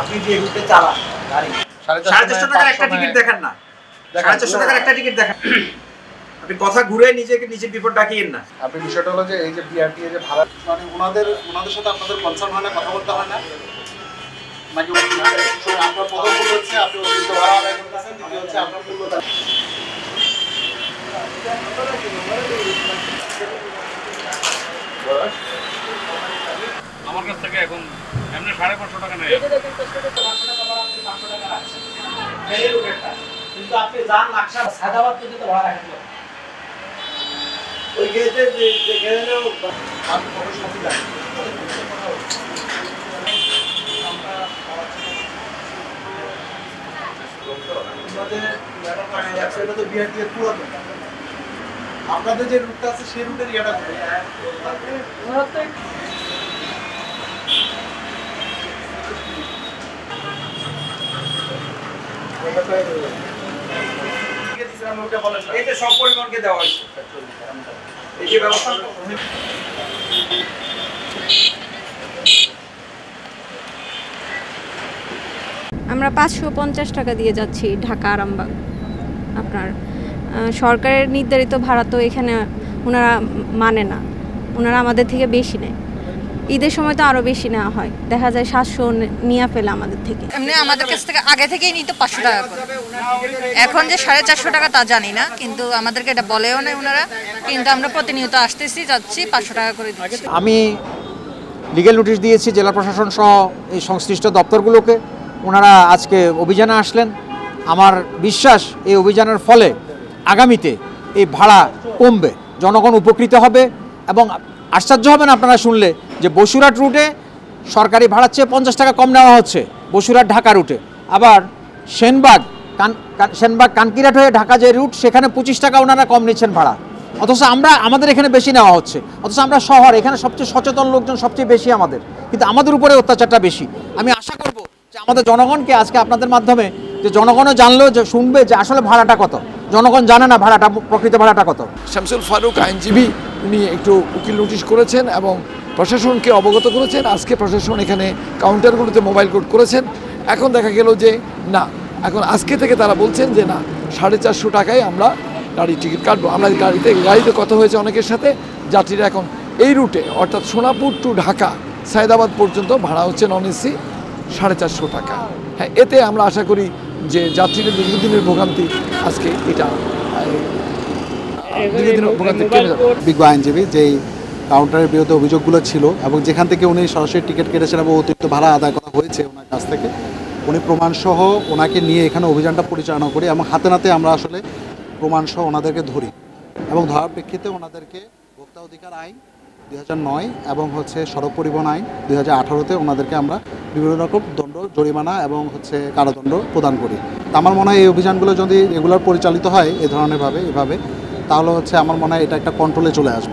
আপনি যে রুটে চালান গাড়ি 450 টাকার একটা টিকিট দেখেন না, 450 টাকার একটা টিকিট দেখেন। আপনি কথা ঘুরে নিজের বিপদ ডাকিয়েন না। আপনি বিষয়টা হলো যে এই যে বিআরটি যে ভাড়া মানে ওনাদের সাথে আপনাদের কনসার্ন হয় না, কথা বলতে হয় না নাকি? আপনার প্রথম ভুল হচ্ছে আপনি অতিরিক্ত ভাড়া আদায় করতেছেন, দ্বিতীয় হচ্ছে আপনার মূল্যটা আমার কাছ থেকে এখন এমনি 550 টাকা নেই। কিন্তু আপনি যান লাকসা সাদাবাদ পর্যন্ত ভাড়া রাখতে হবে। ওই গেটে যে গেলেও আমি কোনো সাথে যাই আপনাদের যে রুটটা আছে সেই রুটের ইয়াটা এই যে সব পরিমাণকে দেওয়া হয়েছে, এই যে ব্যবস্থা আমরা 550 টাকা দিয়ে যাচ্ছি ঢাকা আরামবাগ। আপনার সরকারের নির্ধারিত ভাড়া তো এখানে ওনারা মানে না, ওনারা আমাদের থেকে বেশি নেয়। ঈদের সময় তো আরও বেশি নেওয়া হয়, দেখা যায় 700 নিয়ে ফেলে আমাদের থেকে। এমনি আমাদের কাছ থেকে আগে থেকেই নিত 500 টাকা করে, এখন যে 450 টাকা তা জানি না, কিন্তু আমাদেরকে এটা বলেও না ওনারা, কিন্তু আমরা প্রতিনিয়ত আসতেছি যাচ্ছি 500 টাকা করে দিচ্ছি। আমি লিগ্যাল নোটিশ দিয়েছি জেলা প্রশাসন সহ এই সংশ্লিষ্ট দপ্তরগুলোকে, ওনারা আজকে অভিযানে আসলেন। আমার বিশ্বাস এই অভিযানের ফলে আগামীতে এই ভাড়া কমবে, জনগণ উপকৃত হবে। এবং আশ্চর্য হবেন আপনারা শুনলে যে বসুরহাট রুটে সরকারি ভাড়ার চেয়ে 50 টাকা কম নেওয়া হচ্ছে বসুরহাট ঢাকা রুটে। আবার সেনবাগ কানকিরাট হয়ে ঢাকা যে রুট সেখানে 25 টাকা ওনারা কম নিচ্ছেন ভাড়া, অথচ আমাদের এখানে বেশি নেওয়া হচ্ছে। অথচ আমরা শহর, এখানে সবচেয়ে সচেতন লোকজন সবচেয়ে বেশি আমাদের, কিন্তু আমাদের উপরে অত্যাচারটা বেশি। আমি আশা করব যে আমাদের জনগণকে আজকে আপনাদের মাধ্যমে যে জনগণও জানলো, যে শুনবে যে আসলে ভাড়াটা কত। জনগণ জানে না ভাড়াটা, প্রকৃত ভাড়াটা কত। শামসুল ফারুক আইনজীবী উনি একটু উকিল নোটিশ করেছেন এবং প্রশাসনকে অবগত করেছেন। আজকে প্রশাসন এখানে কাউন্টারগুলোতে মোবাইল কোড করেছেন। এখন দেখা গেল যে না, এখন আজকে থেকে তারা বলছেন যে না, 450 টাকায় আমরা গাড়ির টিকিট কাটবো। আমরা গাড়িতে কথা হয়েছে অনেকের সাথে, যাত্রীরা এখন এই রুটে অর্থাৎ সোনাপুর টু ঢাকা সায়দাবাদ পর্যন্ত ভাড়া হচ্ছে নন এসি 450 টাকা। হ্যাঁ, এতে আমরা আশা করি যে যাত্রীদের দীর্ঘদিনের ভোগান্তি আজকে এটা বিজ্ঞ আইনজীবী যেই কাউন্টারের বিরুদ্ধে অভিযোগগুলো ছিল এবং যেখান থেকে উনি সরাসরি টিকিট কেটেছেন এবং অতিরিক্ত ভাড়া আদায় করা হয়েছে ওনার কাছ থেকে, উনি প্রমাণসহ ওনাকে নিয়ে এখানে অভিযানটা পরিচালনা করি এবং হাতে নাতে আমরা আসলে প্রমাণসহ ওনাদেরকে ধরি এবং ধরার প্রেক্ষিতে ওনাদেরকে ভোক্তা অধিকার আইন 2009 এবং সড়ক পরিবহন আইন 2018-তে ওনাদেরকে আমরা বিভিন্ন রকম দণ্ড, জরিমানা এবং কারাদণ্ড প্রদান করি। তা আমার মনে হয় এই অভিযানগুলো যদি রেগুলার পরিচালিত হয় এভাবে তাহলে আমার মনে হয় এটা একটা কন্ট্রোলে চলে আসবে।